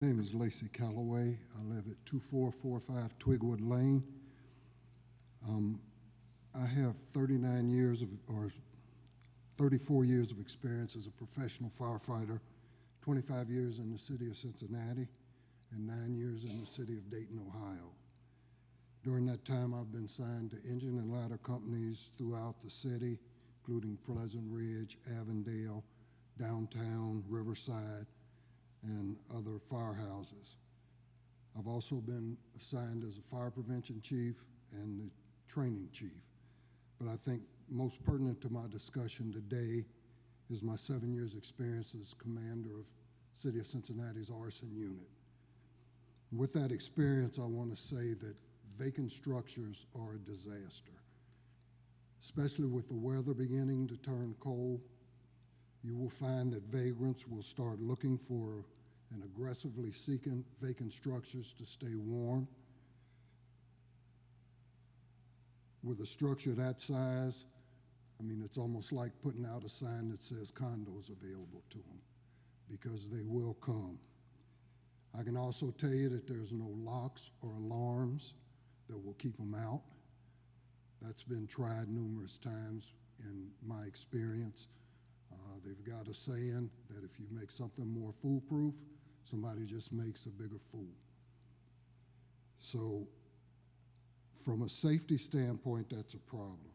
My name is Lacey Calloway. I live at 2445 Twigwood Lane. I have 34 years of experience as a professional firefighter, 25 years in the city of Cincinnati, and 9 years in the city of Dayton, Ohio. During that time, I've been signed to engine and ladder companies throughout the city, including Pleasant Ridge, Avondale, downtown, Riverside, and other firehouses. I've also been assigned as a fire prevention chief and the training chief. But I think most pertinent to my discussion today is my 7 years experience as commander of City of Cincinnati's arson unit. With that experience, I want to say that vacant structures are a disaster, especially with the weather beginning to turn cold. You will find that vagrants will start looking for and aggressively seeking vacant structures to stay warm. With a structure that size, it's almost like putting out a sign that says condos available to them, because they will come. I can also tell you that there's no locks or alarms that will keep them out. That's been tried numerous times in my experience. They've got a saying that if you make something more foolproof, somebody just makes a bigger fool. So from a safety standpoint, that's a problem.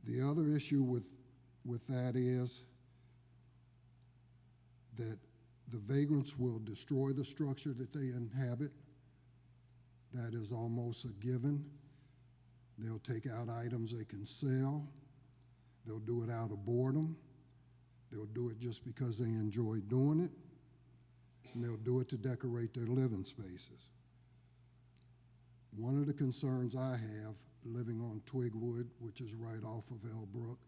The other issue with that is that the vagrants will destroy the structure that they inhabit. That is almost a given. They'll take out items they can sell. They'll do it out of boredom. They'll do it just because they enjoy doing it. And they'll do it to decorate their living spaces. One of the concerns I have living on Twigwood, which is right off of Elbrook,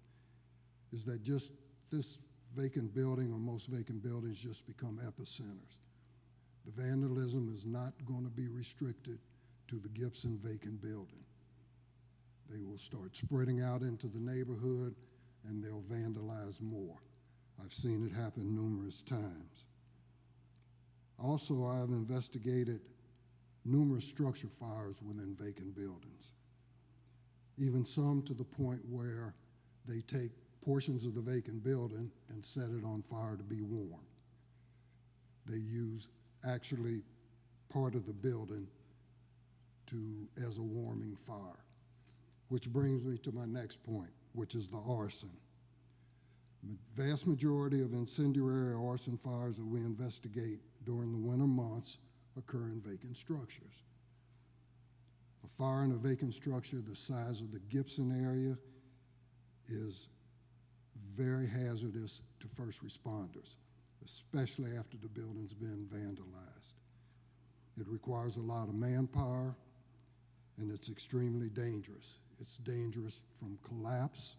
is that just this vacant building, or most vacant buildings, just become epicenters. The vandalism is not going to be restricted to the Gibson vacant building. They will start spreading out into the neighborhood, and they'll vandalize more. I've seen it happen numerous times. Also, I've investigated numerous structure fires within vacant buildings, even some to the point where they take portions of the vacant building and set it on fire to be warm. They use actually part of the building as a warming fire. Which brings me to my next point, which is the arson. The vast majority of incendiary arson fires that we investigate during the winter months occur in vacant structures. A fire in a vacant structure the size of the Gibson area is very hazardous to first responders, especially after the building's been vandalized. It requires a lot of manpower, and it's extremely dangerous. It's dangerous from collapse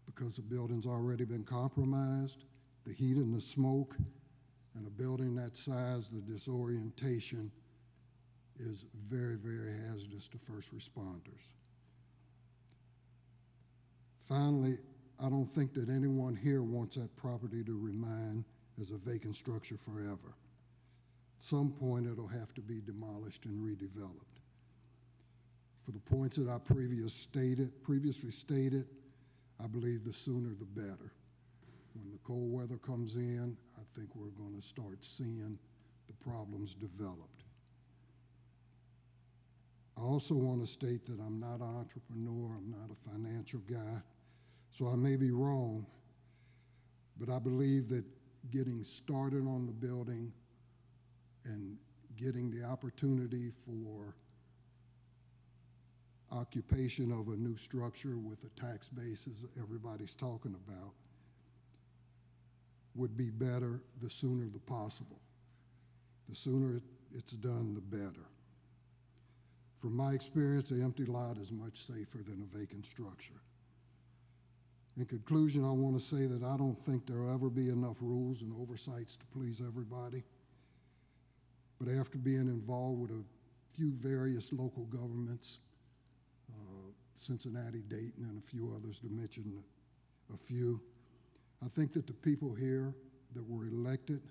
because the building's already been compromised, the heat and the smoke, and a building that size, the disorientation is very, very hazardous to first responders. Finally, I don't think that anyone here wants that property to remain as a vacant structure forever. At some point, it'll have to be demolished and redeveloped. For the points that I previously stated, I believe the sooner the better. When the cold weather comes in, I think we're going to start seeing the problems developed. I also want to state that I'm not an entrepreneur, I'm not a financial guy, so I may be wrong, but I believe that getting started on the building and getting the opportunity for occupation of a new structure with a tax base, as everybody's talking about, would be better the sooner the possible. The sooner it's done, the better. From my experience, an empty lot is much safer than a vacant structure. In conclusion, I want to say that I don't think there will ever be enough rules and oversights to please everybody. But after being involved with a few various local governments, Cincinnati, Dayton, and a few others, to mention a few, I think that the people here that were elected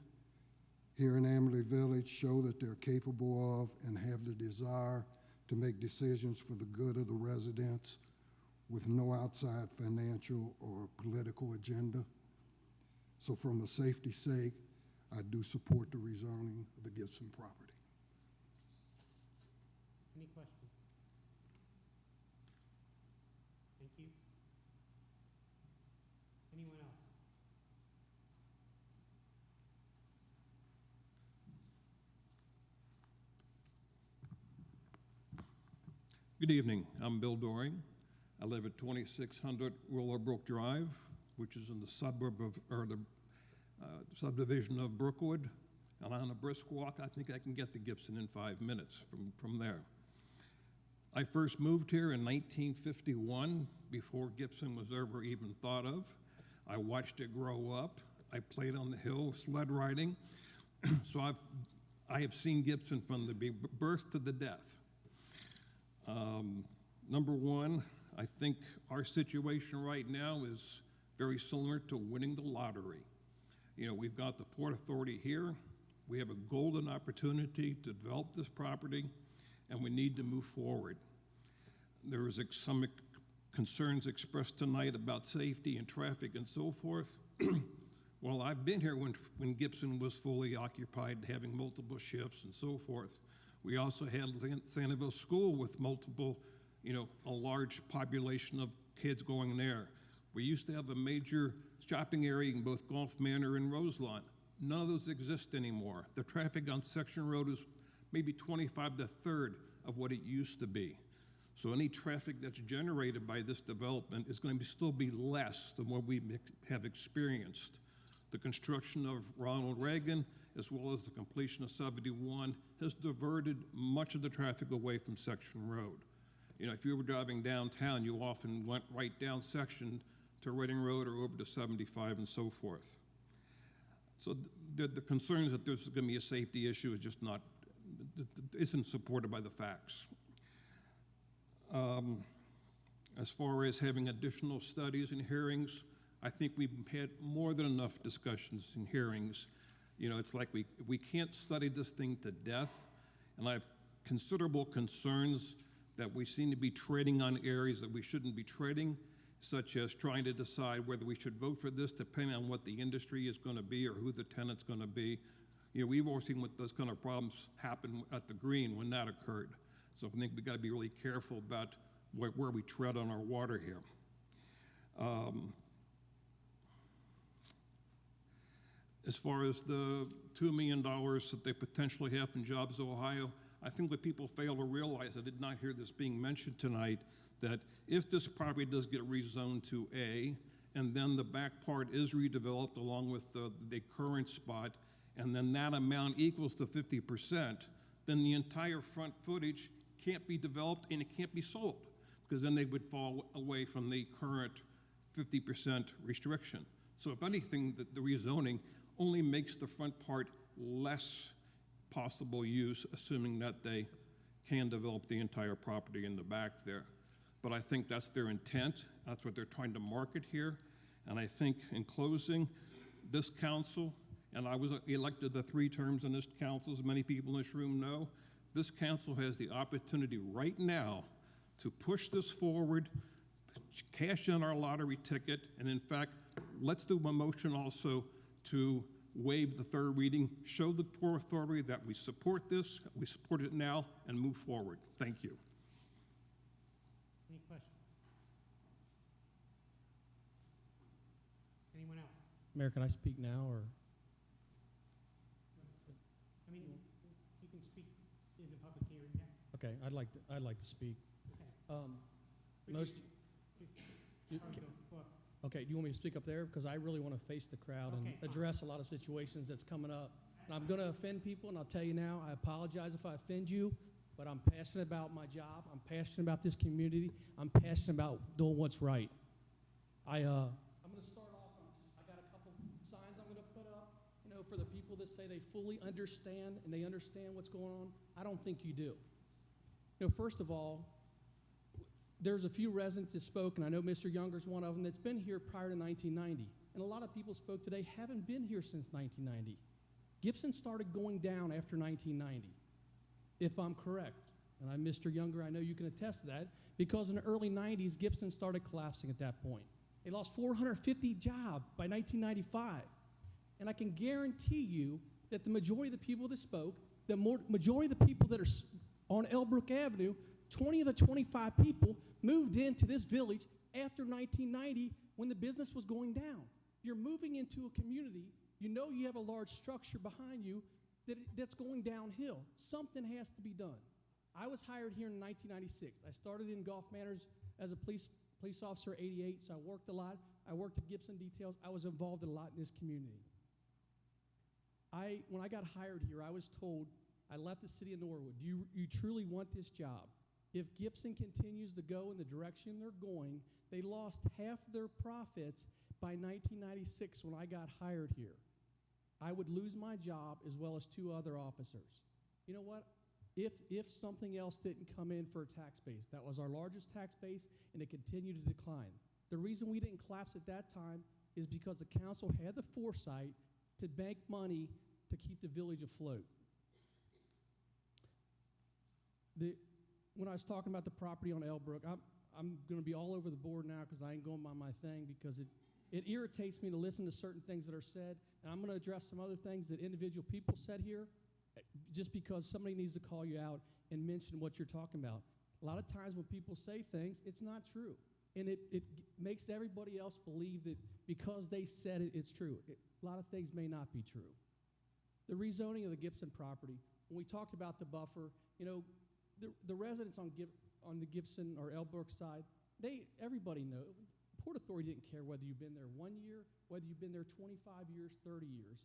here in Amberley Village show that they're capable of and have the desire to make decisions for the good of the residents with no outside financial or political agenda. So from a safety sake, I do support the rezoning of the Gibson property. Any questions? Thank you. Anyone else? Good evening. I'm Bill Doring. I live at 2600 Willowbrook Drive, which is in the suburb of, or the subdivision of Brookwood. And on a brisk walk, I think I can get to Gibson in 5 minutes from there. I first moved here in 1951, before Gibson was ever even thought of. I watched it grow up. I played on the hill sled riding. So I have seen Gibson from the birth to the death. Number one, I think our situation right now is very similar to winning the lottery. You know, we've got the Port Authority here. We have a golden opportunity to develop this property, and we need to move forward. There was some concerns expressed tonight about safety and traffic and so forth. Well, I've been here when Gibson was fully occupied, having multiple shifts and so forth. We also had Santiville School with multiple, a large population of kids going there. We used to have a major shopping area in both Gulf Manor and Roselawn. None of those exist anymore. The traffic on Section Road is maybe 25 to a third of what it used to be. So any traffic that's generated by this development is going to still be less than what we have experienced. The construction of Ronald Reagan, as well as the completion of 71, has diverted much of the traffic away from Section Road. If you were driving downtown, you often went right down Section to Reading Road or over to 75 and so forth. So the concerns that there's going to be a safety issue is just isn't supported by the facts. As far as having additional studies and hearings, I think we've had more than enough discussions and hearings. It's like we can't study this thing to death, and I have considerable concerns that we seem to be trading on areas that we shouldn't be trading, such as trying to decide whether we should vote for this depending on what the industry is going to be or who the tenant's going to be. We've all seen what those kind of problems happen at the Green when that occurred. So I think we've got to be really careful about where we tread on our water here. As far as the $2 million that they potentially have from Jobs Ohio, I think what people fail to realize, I did not hear this being mentioned tonight, that if this property does get rezoned to A, and then the back part is redeveloped along with the current spot, and then that amount equals to 50%, then the entire front footage can't be developed and it can't be sold, because then they would fall away from the current 50% restriction. So if anything, the rezoning only makes the front part less possible use, assuming that they can develop the entire property in the back there. But I think that's their intent. That's what they're trying to market here. And I think in closing, this council, and I was elected the 3 terms in this council, as many people in this room know, this council has the opportunity right now to push this forward, cash in our lottery ticket, and in fact, let's do a motion also to waive the 3rd reading, show the Port Authority that we support this, we support it now, and move forward. Thank you. Any questions? Anyone else? Mayor, can I speak now, or? I mean, you can speak in the public hearing now. Okay, I'd like to speak. Okay. Most. Well, Okay, do you want me to speak up there? Because I really want to face the crowd and Okay, fine. address a lot of situations that's coming up. And I'm going to offend people, and I'll tell you now, I apologize if I offend you, but I'm passionate about my job. I'm passionate about this community. I'm passionate about doing what's right. I'm going to start off, I got a couple signs I'm going to put up, for the people that say they fully understand and they understand what's going on. I don't think you do. First of all, there's a few residents that spoke, and I know Mr. Younger's one of them, that's been here prior to 1990. and a lot of people spoke today, haven't been here since 1990. Gibson started going down after 1990, if I'm correct. And I'm Mr. Younger, I know you can attest to that, because in the early 90s, Gibson started collapsing at that point. They lost 450 jobs by 1995. And I can guarantee you that the majority of the people that spoke, majority of the people that are on Elbrook Avenue, 20 of the 25 people moved into this village after 1990 when the business was going down. You're moving into a community, you know you have a large structure behind you that's going downhill. Something has to be done. I was hired here in 1996. I started in Gulf Manors as a police officer, 88, so I worked a lot. I worked at Gibson Details. I was involved a lot in this community. When I got hired here, I was told, I left the city of Norwood, you truly want this job. If Gibson continues to go in the direction they're going, they lost half their profits by 1996 when I got hired here. I would lose my job as well as 2 other officers. You know what? If something else didn't come in for a tax base, that was our largest tax base, and it continued to decline. The reason we didn't collapse at that time is because the council had the foresight to bank money to keep the village afloat. When I was talking about the property on Elbrook, I'm going to be all over the board now because I ain't going by my thing, because it irritates me to listen to certain things that are said, and I'm going to address some other things that individual people said here, just because somebody needs to call you out and mention what you're talking about. A lot of times when people say things, it's not true. And it makes everybody else believe that because they said it, it's true. A lot of things may not be true. The rezoning of the Gibson property, when we talked about the buffer, you know, the residents on the Gibson or Elbrook side, everybody knows. Port Authority didn't care whether you've been there 1 year, whether you've been there 25 years, 30 years.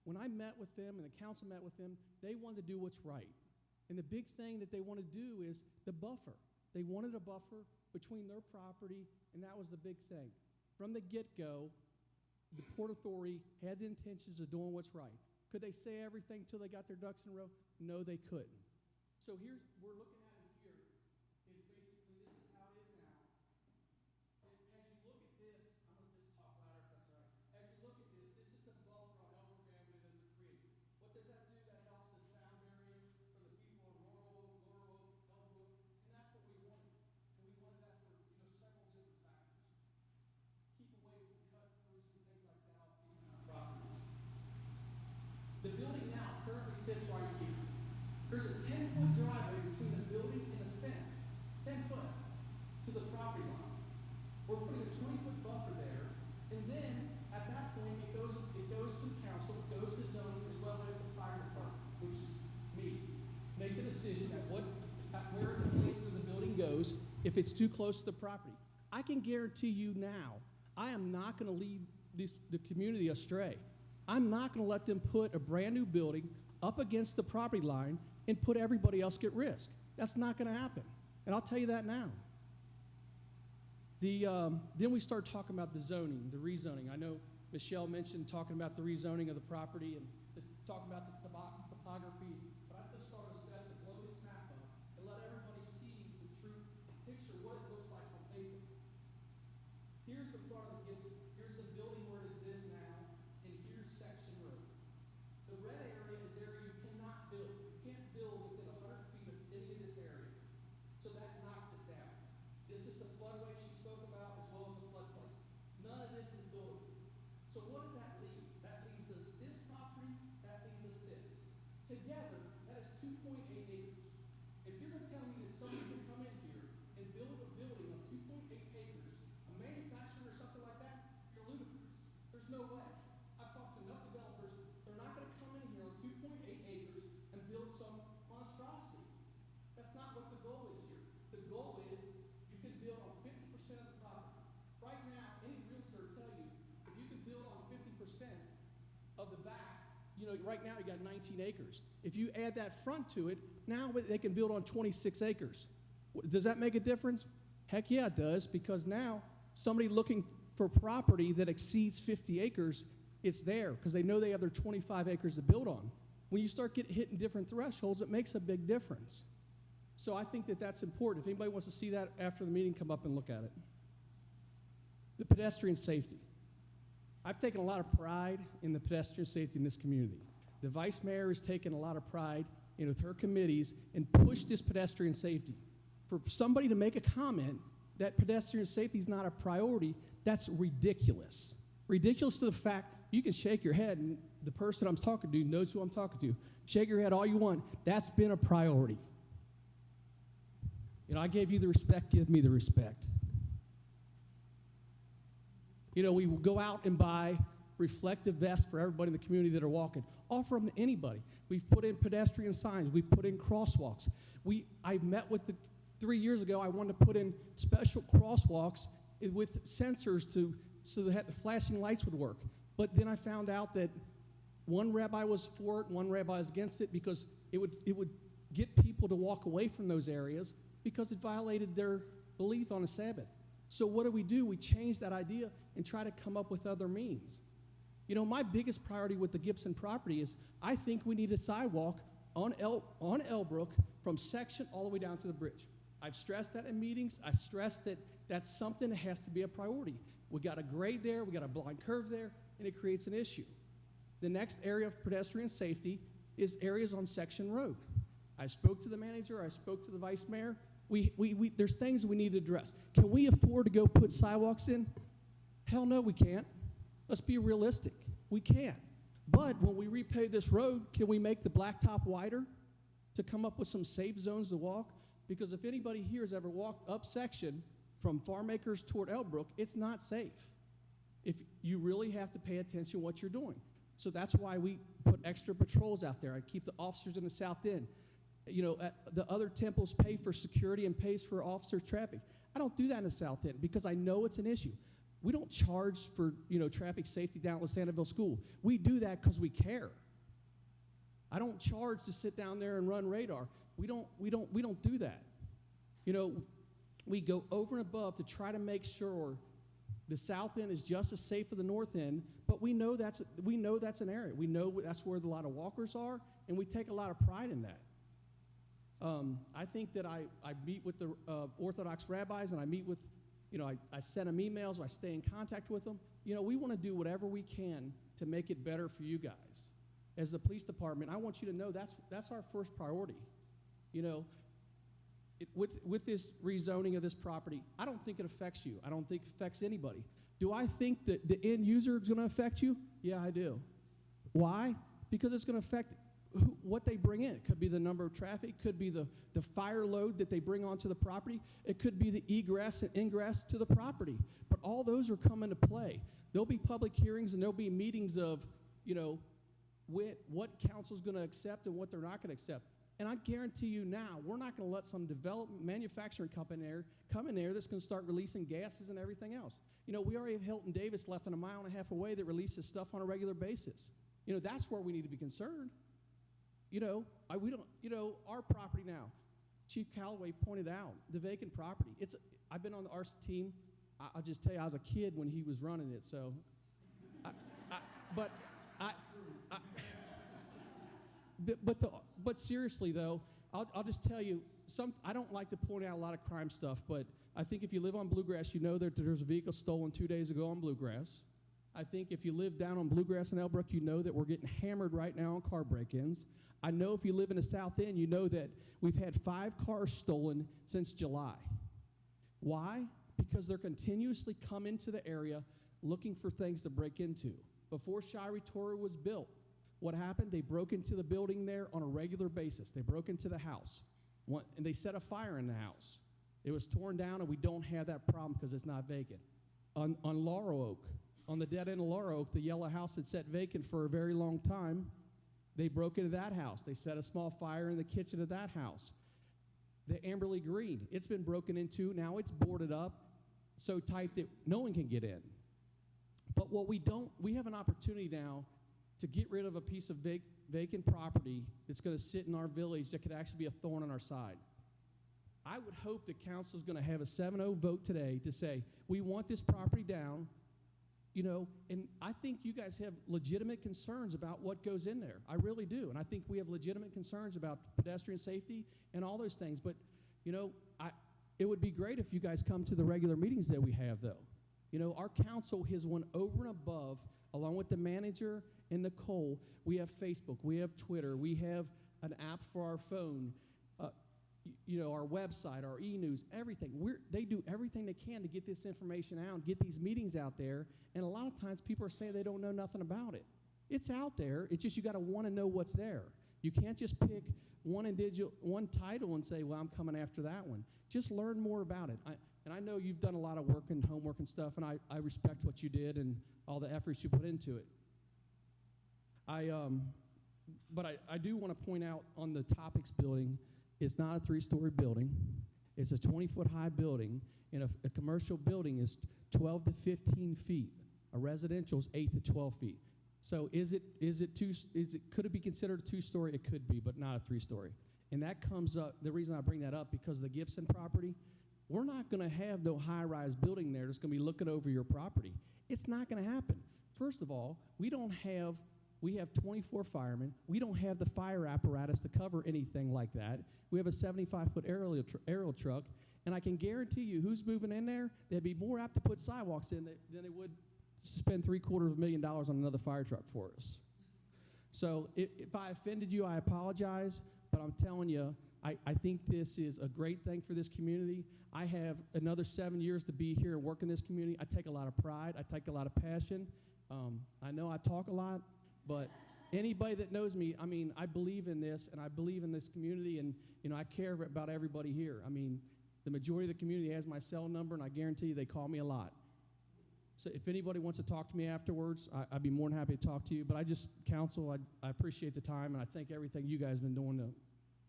When I met with them and the council met with them, they wanted to do what's right. And the big thing that they want to do is the buffer. They wanted a buffer between their property, and that was the big thing. From the get-go, the Port Authority had the intentions of doing what's right. Could they say everything until they got their ducks in a row? No, they couldn't. So we're looking at it here, is basically this is how it is now. And as you look at this, I'm going to just talk louder if that's all right. As you look at this is the buffer on Elbrook Avenue that was created. What does that do? That helps the sound barrier for the people in Laurel Oak, Elbrook, and that's what we wanted. And we wanted that for several different factors. Keep away from cut-throughs and things like that off these kind of properties. The building now currently sits right here. There's a 10-foot driveway between the building and the fence, 10 foot, to the property line. We're putting a 20-foot buffer there, and then at that point it goes to the council, it goes to zoning as well as the fire department, which is me. Make the decision at where the place of the building goes if it's too close to the property. I can guarantee you now, I am not going to lead the community astray. I'm not going to let them put a brand new building up against the property line and put everybody else at risk. That's not going to happen. And I'll tell you that now. Then we start talking about the zoning, the rezoning. I know Michelle mentioned talking about the rezoning of the property and talking about the topography, but I just thought it was best to blow this map up and let everybody see the true picture, what it looks like on paper. Here's the front of the Gibson. Here's the building where it is now, and here's Section Road. The red area is area you cannot build. You can't build within 100 feet of any of this area. So that knocks it down. This is the floodway she spoke about as well as the floodplain. None of this is buildable. So what does that leave? That leaves us this property, that leaves us this. Together, that is 2.8 acres. If you're going to tell me that somebody can come in here and build a building on 2.8 acres, a manufacturer or something like that, you're ludicrous. There's no way. I've talked to enough developers, they're not going to come in here on 2.8 acres and build some monstrosity. That's not what the goal is here. The goal is you can build on 50% of the property. Right now, any realtor will tell you, if you can build on 50% of the back, right now you got 19 acres. If you add that front to it, now they can build on 26 acres. Does that make a difference? Heck yeah, it does, because now somebody looking for property that exceeds 50 acres, it's there because they know they have their 25 acres to build on. When you start hitting different thresholds, it makes a big difference. So I think that that's important. If anybody wants to see that after the meeting, come up and look at it. The pedestrian safety. I've taken a lot of pride in the pedestrian safety in this community. The vice mayor has taken a lot of pride in with her committees and pushed this pedestrian safety. For somebody to make a comment that pedestrian safety is not a priority, that's ridiculous. Ridiculous to the fact you can shake your head and the person I'm talking to knows who I'm talking to. Shake your head all you want. That's been a priority. You know, I gave you the respect, give me the respect. You know, we will go out and buy reflective vests for everybody in the community that are walking. Offer them to anybody. We've put in pedestrian signs. We've put in crosswalks. I met with 3 years ago, I wanted to put in special crosswalks with sensors so that the flashing lights would work. But then I found out that one rabbi was for it, one rabbi was against it because it would get people to walk away from those areas because it violated their belief on a Sabbath. So what do? We change that idea and try to come up with other means. You know, my biggest priority with the Gibson property is I think we need a sidewalk on Elbrook from section all the way down to the bridge. I've stressed that in meetings. I stressed that that's something that has to be a priority. We got a grade there, we got a blind curve there, and it creates an issue. The next area of pedestrian safety is areas on Section Road. I spoke to the manager, I spoke to the vice mayor. There's things we need to address. Can we afford to go put sidewalks in? Hell no, we can't. Let's be realistic. We can't. But when we repave this road, can we make the blacktop wider to come up with some safe zones to walk? Because if anybody here has ever walked up section from Farm Acres toward Elbrook, it's not safe. If you really have to pay attention to what you're doing. So that's why we put extra patrols out there. I keep the officers in the south end. You know, the other temples pay for security and pays for officer traffic. I don't do that in the south end because I know it's an issue. We don't charge for, you know, traffic safety down at Lasandaville School. We do that because we care. I don't charge to sit down there and run radar. We don't do that. You know, we go over and above to try to make sure the south end is just as safe as the north end, but we know that's an area. We know that's where a lot of walkers are, and we take a lot of pride in that. I think that I meet with the Orthodox rabbis, and I meet with, you know, I send them emails, I stay in contact with them. You know, we want to do whatever we can to make it better for you guys. As the police department, I want you to know that's our first priority. You know, with this rezoning of this property, I don't think it affects you. I don't think it affects anybody. Do I think that the end user is going to affect you? Yeah, I do. Why? Because it's going to affect what they bring in. It could be the number of traffic, it could be the fire load that they bring onto the property, it could be the egress and ingress to the property. But all those are coming to play. There'll be public hearings and there'll be meetings of, you know, what council's going to accept and what they're not going to accept. And I guarantee you now, we're not going to let some development manufacturing company come in there that's going to start releasing gases and everything else. You know, we already have Hilton Davis less than a mile and a half away that releases stuff on a regular basis. You know, that's where we need to be concerned. You know, we don't. You know, our property now. Chief Callaway pointed out the vacant property. I've been on the RC team. I'll just tell you, I was a kid when he was running it. So, but seriously though, I'll just tell you. I don't like to point out a lot of crime stuff, but I think if you live on Bluegrass, you know that there's a vehicle stolen 2 days ago on Bluegrass. I think if you live down on Bluegrass and Elbrook, you know that we're getting hammered right now on car break-ins. I know if you live in the South End, you know that we've had 5 cars stolen since July. Why? Because they're continuously come into the area looking for things to break into. Before Shirey Torah was built, what happened? They broke into the building there on a regular basis. They broke into the house, and they set a fire in the house. It was torn down, and we don't have that problem because it's not vacant. On Laurel Oak, on the dead end of Laurel Oak, the yellow house had sat vacant for a very long time. They broke into that house. They set a small fire in the kitchen of that house. The Amberley Green, it's been broken into. Now it's boarded up so tight that no one can get in. But we have an opportunity now to get rid of a piece of vacant property that's going to sit in our village that could actually be a thorn on our side. I would hope the council is going to have a 7-0 vote today to say, we want this property down. You know, and I think you guys have legitimate concerns about what goes in there. I really do. And I think we have legitimate concerns about pedestrian safety and all those things. But, you know, it would be great if you guys come to the regular meetings that we have, though. You know, our council has went over and above, along with the manager and Nicole. We have Facebook, we have Twitter, we have an app for our phone, you know, our website, our e-news, everything. They do everything they can to get this information out, get these meetings out there, and a lot of times people are saying they don't know nothing about it. It's out there. It's just you got to want to know what's there. You can't just pick one title and say, well, I'm coming after that one. Just learn more about it. And I know you've done a lot of work and homework and stuff, and I respect what you did and all the efforts you put into it. But I do want to point out on the Topics building, it's not a 3-story building. It's a 20-foot high building, and a commercial building is 12 to 15 feet. A residential is 8 to 12 feet. So could it be considered a 2-story? It could be, but not a 3-story. And that comes up, the reason I bring that up, because the Gibson property, we're not going to have no high-rise building there that's going to be looking over your property. It's not going to happen. First of all, we have 24 firemen. We don't have the fire apparatus to cover anything like that. We have a 75-foot aerial truck, and I can guarantee you who's moving in there, they'd be more apt to put sidewalks in than they would spend $750,000 on another fire truck for us. So if I offended you, I apologize, but I'm telling you, I think this is a great thing for this community. I have another 7 years to be here and work in this community. I take a lot of pride. I take a lot of passion. I know I talk a lot, but anybody that knows me, I mean, I believe in this, and I believe in this community, and, you know, I care about everybody here. I mean, the majority of the community has my cell number, and I guarantee you they call me a lot. So if anybody wants to talk to me afterwards, I'd be more than happy to talk to you. But council, I appreciate the time, and I thank everything you guys have been doing to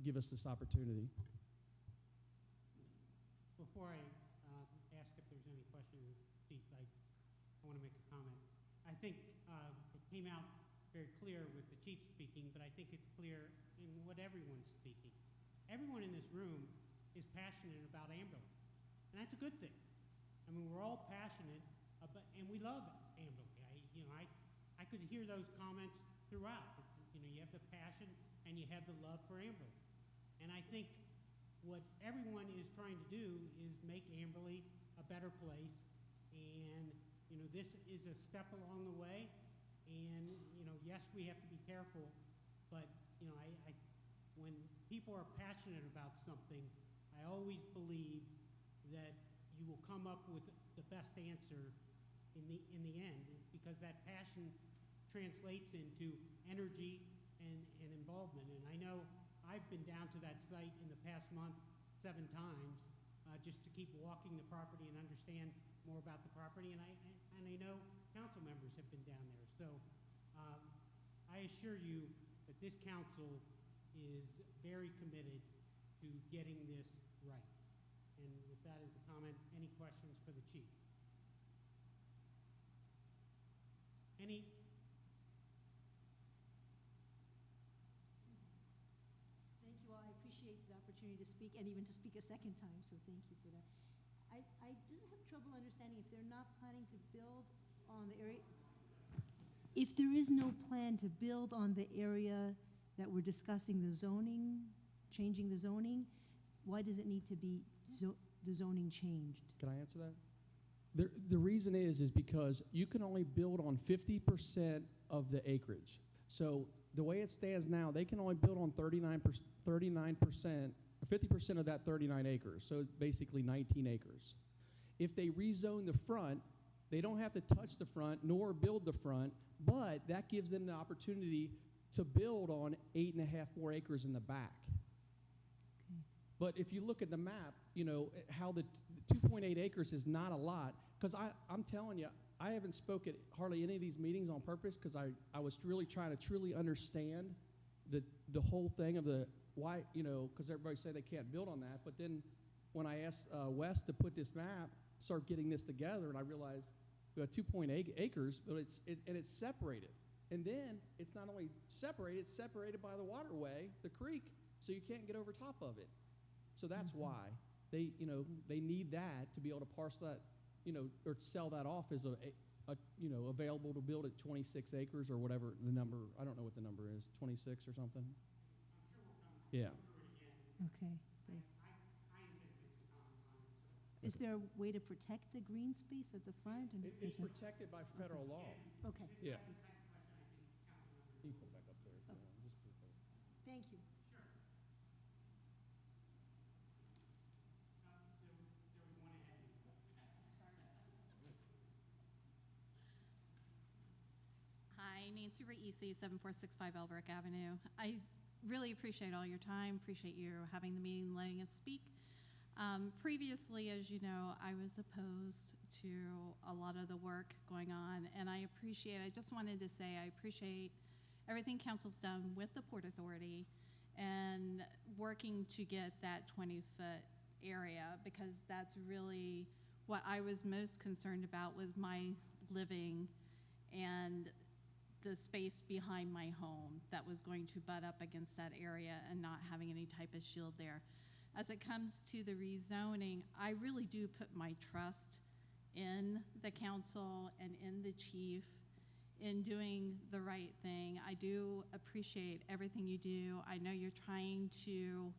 give us this opportunity. Before I ask if there's any questions, Chief, I want to make a comment. I think it came out very clear with the chief speaking, but I think it's clear in what everyone's speaking. Everyone in this room is passionate about Amberley, and that's a good thing. I mean, we're all passionate about, and we love Amberley. I could hear those comments throughout. You know, you have the passion and you have the love for Amberley, and I think what everyone is trying to do is make Amberley a better place, and you know, this is a step along the way. And you know, yes, we have to be careful, but you know, when people are passionate about something, I always believe that you will come up with the best answer in the end, because that passion translates into energy and involvement. And I know I've been down to that site in the past month 7 times, just to keep walking the property and understand more about the property. And I know council members have been down there. So I assure you that this council is very committed to getting this right. And with that as the comment, any questions for the chief? Any? Thank you all. I appreciate the opportunity to speak, and even to speak a second time, so thank you for that. I just have trouble understanding if they're not planning to build on the area. If there is no plan to build on the area that we're discussing, the zoning, changing the zoning, why does it need to be the zoning changed? Can I answer that? The reason is because you can only build on 50% of the acreage. So the way it stands now, they can only build on 39%, 50% of that 39 acres, so basically 19 acres. If they rezone the front, they don't have to touch the front nor build the front, but that gives them the opportunity to build on 8.5 more acres in the back. Okay. But if you look at the map, you know, how the 2.8 acres is not a lot, because I'm telling you, I haven't spoken at hardly any of these meetings on purpose, because I was really trying to truly understand the whole thing of the why, you know, because everybody said they can't build on that. But then when I asked Wes to put this map, start getting this together, and I realized we have 2.8 acres, but it's separated. And then it's not only separated, it's separated by the waterway, the creek, so you can't get over top of it. So that's why they need that to be able to parcel that, you know, or sell that off as available to build at 26 acres or whatever the number. I don't know what the number is, 26 or something. I'm sure we'll come Yeah. through it again. Okay. I intend to make some comments on it. So. Is there a way to protect the green space at the front? And It's is it- protected by federal law. Okay, Yeah. thank you. Hi, Nancy Reese, 7465 Elbrook Avenue. I really appreciate all your time, appreciate you having the meeting, letting us speak. Previously, as you know, I was opposed to a lot of the work going on, and I just wanted to say I appreciate everything council's done with the Port Authority and working to get that 20-foot area, because that's really what I was most concerned about was my living and the space behind my home that was going to butt up against that area and not having any type of shield there. As it comes to the rezoning, I really do put my trust in the council and in the chief in doing the right thing. I do appreciate everything you do. I know you're trying to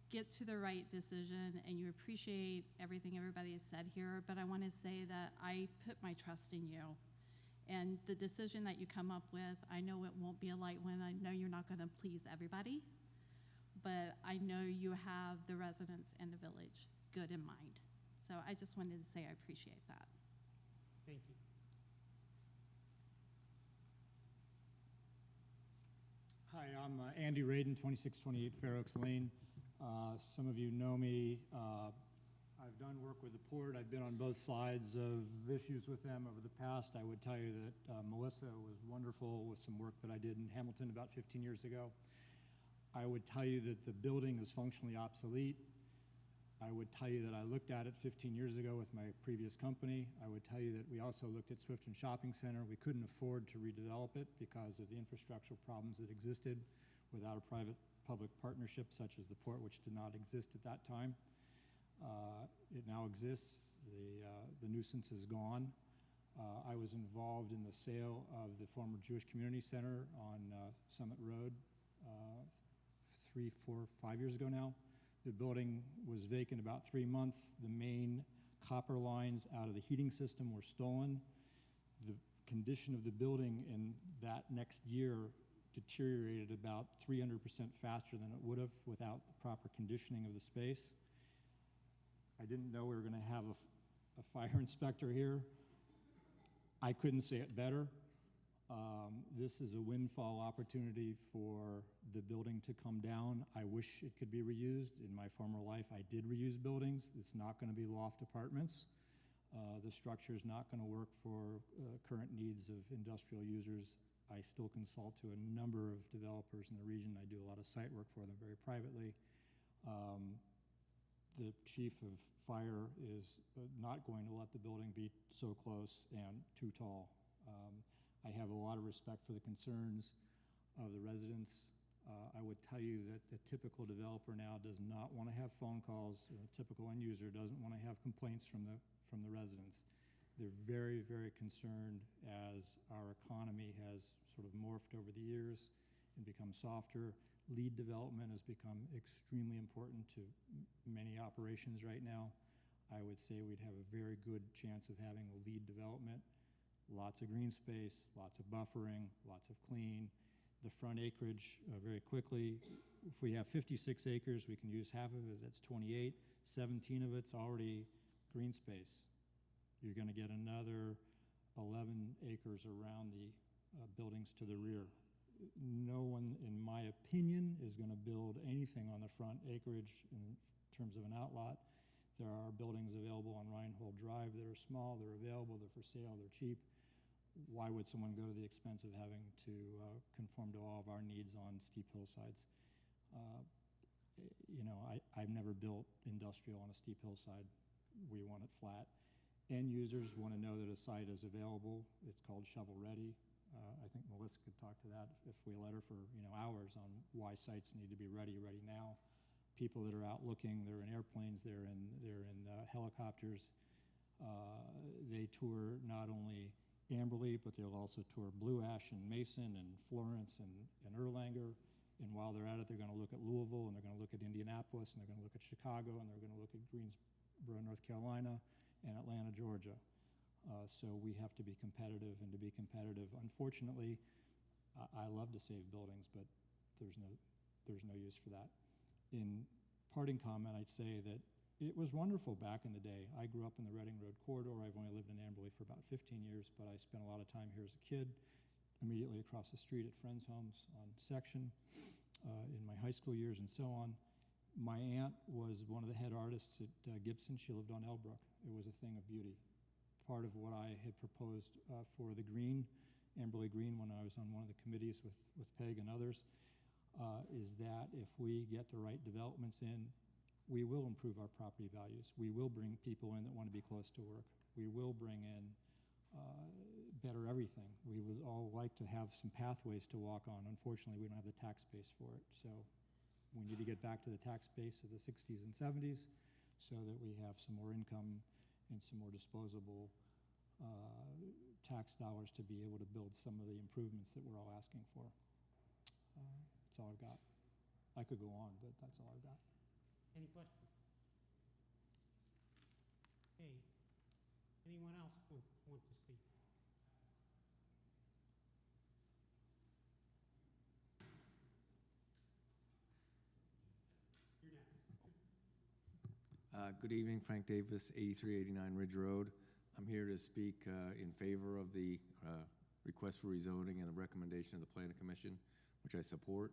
get to the right decision, and you appreciate everything everybody has said here, but I want to say that I put my trust in you. And the decision that you come up with, I know it won't be a light one. I know you're not going to please everybody, but I know you have the residents in the village good in mind. So I just wanted to say I appreciate that. Thank you. Hi, I'm Andy Radin, 2628 Fair Oaks Lane. Some of you know me. I've done work with the Port. I've been on both sides of issues with them over the past. I would tell you that Melissa was wonderful with some work that I did in Hamilton about 15 years ago. I would tell you that the building is functionally obsolete. I would tell you that I looked at it 15 years ago with my previous company. I would tell you that we also looked at Swifton Shopping Center. We couldn't afford to redevelop it because of the infrastructural problems that existed without a private-public partnership such as the Port, which did not exist at that time. It now exists. The nuisance is gone. I was involved in the sale of the former Jewish Community Center on Summit Road 3, 4, 5 years ago now. The building was vacant about 3 months. The main copper lines out of the heating system were stolen. The condition of the building in that next year deteriorated about 300% faster than it would have without the proper conditioning of the space. I didn't know we were going to have a fire inspector here. I couldn't say it better. This is a windfall opportunity for the building to come down. I wish it could be reused. In my former life, I did reuse buildings. It's not going to be loft apartments. The structure is not going to work for current needs of industrial users. I still consult to a number of developers in the region. I do a lot of site work for them very privately. The chief of fire is not going to let the building be so close and too tall. I have a lot of respect for the concerns of the residents. I would tell you that the typical developer now does not want to have phone calls. A typical end user doesn't want to have complaints from the residents. They're very, very concerned as our economy has sort of morphed over the years and become softer. Lead development has become extremely important to many operations right now. I would say we'd have a very good chance of having a lead development. Lots of green space, lots of buffering, lots of clean. The front acreage, very quickly, if we have 56 acres, we can use half of it, that's 28. 17 of it's already green space. You're going to get another 11 acres around the buildings to the rear. No one, in my opinion, is going to build anything on the front acreage in terms of an outlot. There are buildings available on Reinhold Drive that are small, they're available, they're for sale, they're cheap. Why would someone go to the expense of having to conform to all of our needs on steep hillsides? I've never built industrial on a steep hillside. We want it flat. End users want to know that a site is available. It's called shovel ready. I think Melissa could talk to that if we let her for hours on why sites need to be ready now. People that are out looking, they're in airplanes, they're in helicopters. They tour not only Amberley, but they'll also tour Blue Ash and Mason and Florence and Erlanger. And while they're at it, they're going to look at Louisville, and they're going to look at Indianapolis, and they're going to look at Chicago, and they're going to look at North Carolina, and Atlanta, Georgia. So we have to be competitive, and to be competitive, unfortunately, I love to save buildings, but there's no use for that. In parting comment, I'd say that it was wonderful back in the day. I grew up in the Reading Road corridor. I've only lived in Amberley for about 15 years, but I spent a lot of time here as a kid, immediately across the street at friends' homes on Section, in my high school years and so on. My aunt was one of the head artists at Gibson. She lived on Elbrook. It was a thing of beauty. Part of what I had proposed for the Green, Amberley Green, when I was on one of the committees with Peg and others, is that if we get the right developments in, we will improve our property values. We will bring people in that want to be close to work. We will bring in better everything. We would all like to have some pathways to walk on. Unfortunately, we don't have the tax base for it. So we need to get back to the tax base of the 60s and 70s so that we have some more income and some more disposable tax dollars to be able to build some of the improvements that we're all asking for. That's all I've got. I could go on, but that's all I've got. Any questions? Okay. Anyone else want to speak? You're next. Good evening, Frank Davis, 8389 Ridge Road. I'm here to speak in favor of the request for rezoning and the recommendation of the Planning Commission, which I support.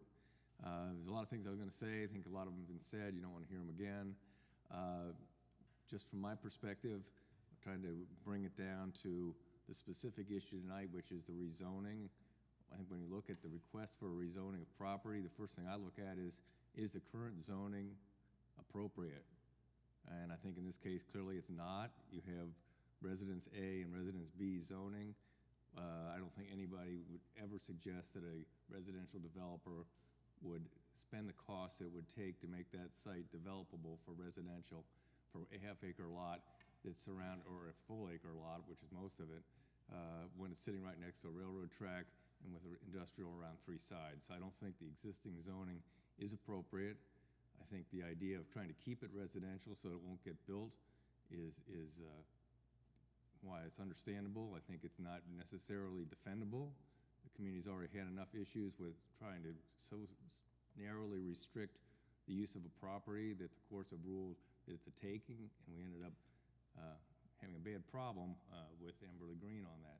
There's a lot of things I was going to say. I think a lot of them have been said. You don't want to hear them again. Just from my perspective, I'm trying to bring it down to the specific issue tonight, which is the rezoning. I think when you look at the request for a rezoning of property, the first thing I look at is the current zoning appropriate? And I think in this case, clearly it's not. You have Residence A and Residence B zoning. I don't think anybody would ever suggest that a residential developer would spend the costs it would take to make that site developable for residential, for a half-acre lot that's surrounded, or a full-acre lot, which is most of it, when it's sitting right next to a railroad track and with industrial around three sides. So I don't think the existing zoning is appropriate. I think the idea of trying to keep it residential so it won't get built is why it's understandable. I think it's not necessarily defendable. The community's already had enough issues with trying to so narrowly restrict the use of a property that the courts have ruled that it's a taking, and we ended up having a bad problem with Amberley Green on that.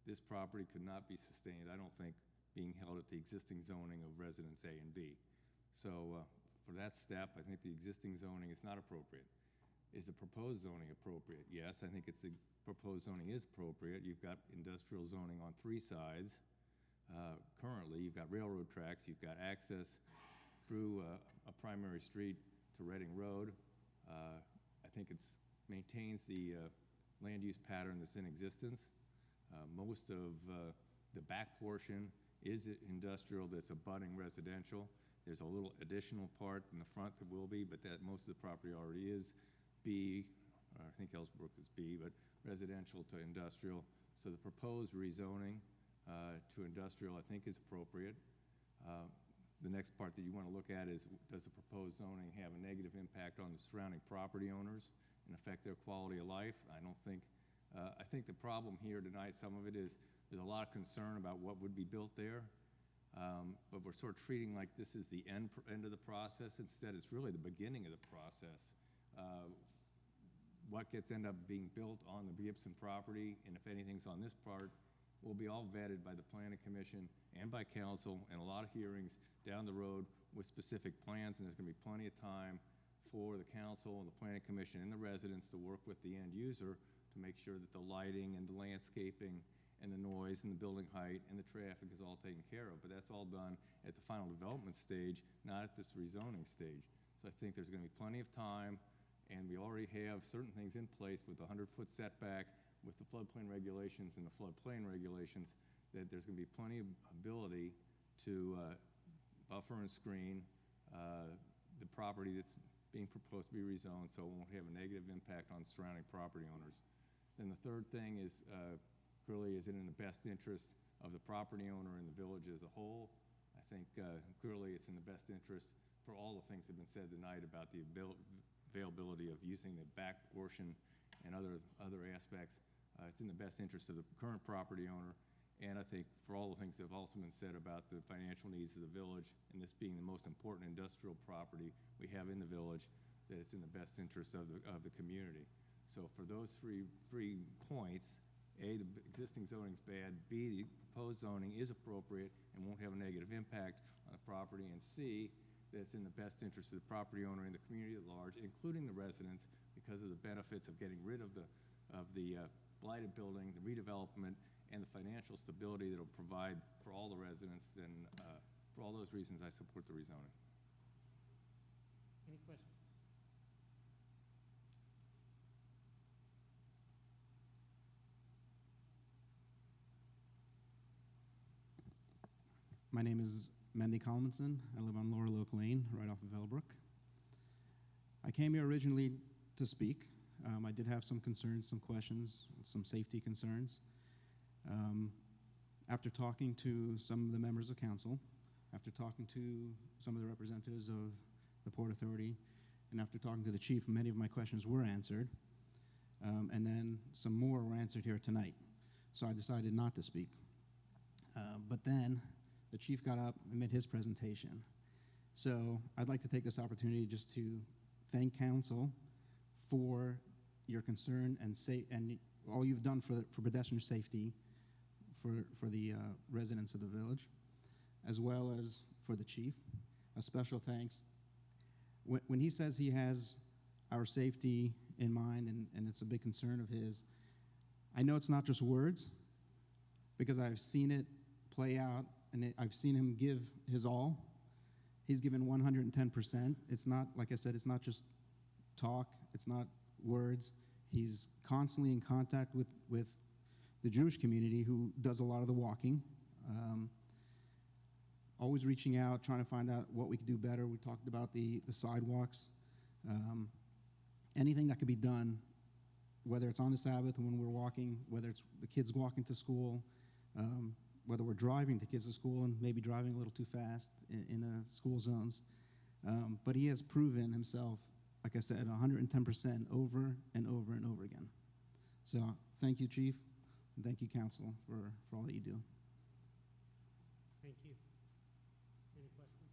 This property could not be sustained, I don't think, being held at the existing zoning of Residence A and B. So for that step, I think the existing zoning is not appropriate. Is the proposed zoning appropriate? Yes, I think the proposed zoning is appropriate. You've got industrial zoning on three sides. Currently, you've got railroad tracks, you've got access through a primary street to Reading Road. I think it maintains the land use pattern that's in existence. Most of the back portion is industrial that's abutting residential. There's a little additional part in the front that will be, but that most of the property already is B, or I think Ellsbrook is B, but residential to industrial. So the proposed rezoning to industrial, I think, is appropriate. The next part that you want to look at is, does the proposed zoning have a negative impact on the surrounding property owners and affect their quality of life? I think the problem here tonight, some of it is there's a lot of concern about what would be built there, but we're sort of treating like this is the end of the process. Instead, it's really the beginning of the process. What end up being built on the Gibson property, and if anything's on this part, will be all vetted by the Planning Commission and by council, and a lot of hearings down the road with specific plans, and there's going to be plenty of time for the council and the Planning Commission and the residents to work with the end user to make sure that the lighting and the landscaping and the noise and the building height and the traffic is all taken care of. But that's all done at the final development stage, not at this rezoning stage. So I think there's going to be plenty of time, and we already have certain things in place with the 100-foot setback, with the floodplain regulations and the floodplain regulations, that there's going to be plenty of ability to buffer and screen the property that's being proposed to be rezoned, so it won't have a negative impact on surrounding property owners. Then the third thing is, clearly, is it in the best interest of the property owner and the village as a whole? I think clearly it's in the best interest for all the things that have been said tonight about the availability of using the back portion and other aspects. It's in the best interest of the current property owner, and I think for all the things that have also been said about the financial needs of the village, and this being the most important industrial property we have in the village, that it's in the best interest of the community. So for those three points, A, the existing zoning's bad, B, the proposed zoning is appropriate and won't have a negative impact on the property, and C, that it's in the best interest of the property owner and the community at large, including the residents, because of the benefits of getting rid of the blighted building, the redevelopment, and the financial stability that will provide for all the residents. Then for all those reasons, I support the rezoning. Any questions? My name is Mendy Collinson. I live on Laurel Oak Lane, right off of Elbrook. I came here originally to speak. I did have some concerns, some questions, some safety concerns. After talking to some of the members of council, after talking to some of the representatives of the Port Authority, and after talking to the chief, many of my questions were answered, and then some more were answered here tonight. So I decided not to speak. But then the chief got up and made his presentation. So I'd like to take this opportunity just to thank council for your concern and all you've done for pedestrian safety for the residents of the village, as well as for the chief. A special thanks. When he says he has our safety in mind and it's a big concern of his, I know it's not just words, because I've seen it play out and I've seen him give his all. He's given 110%. It's not, like I said, it's not just talk, it's not words. He's constantly in contact with the Jewish community, who does a lot of the walking. Always reaching out, trying to find out what we could do better. We talked about the sidewalks. Anything that could be done, whether it's on the Sabbath when we're walking, whether it's the kids walking to school, whether we're driving the kids to school and maybe driving a little too fast in school zones. But he has proven himself, like I said, 110% over and over and over again. So thank you, Chief, and thank you, Council, for all that you do. Thank you. Any questions?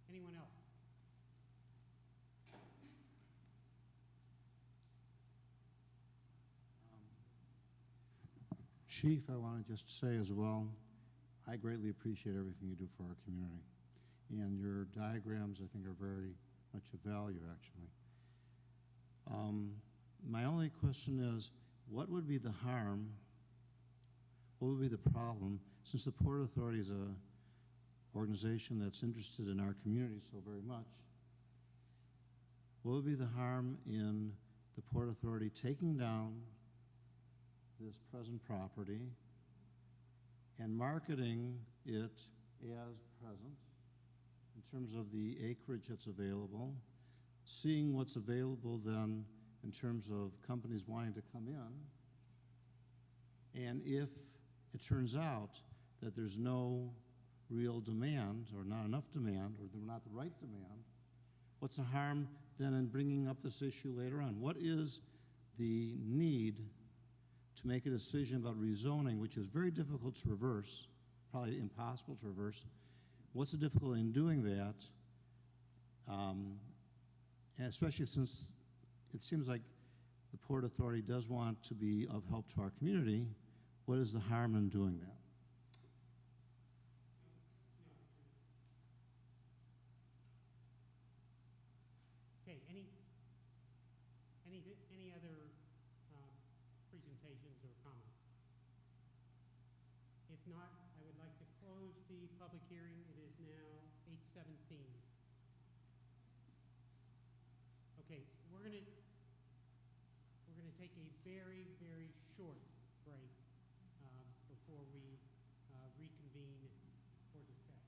Anyone else? Chief, I want to just say as well, I greatly appreciate everything you do for our community. And your diagrams, I think, are very much of value, actually. My only question is, what would be the harm, what would be the problem, since the Port Authority is an organization that's interested in our community so very much, what would be the harm in the Port Authority taking down this present property and marketing it as present in terms of the acreage that's available, seeing what's available then in terms of companies wanting to come in, and if it turns out that there's no real demand or not enough demand or not the right demand, what's the harm then in bringing up this issue later on? What is the need to make a decision about rezoning, which is very difficult to reverse, probably impossible to reverse? What's the difficulty in doing that? And especially since it seems like the Port Authority does want to be of help to our community, what is the harm in doing that? Okay, any other presentations or comments? If not, I would like to close the public hearing. It is now 8:17. Okay, we're gonna take a very, very short break before we reconvene for discussion.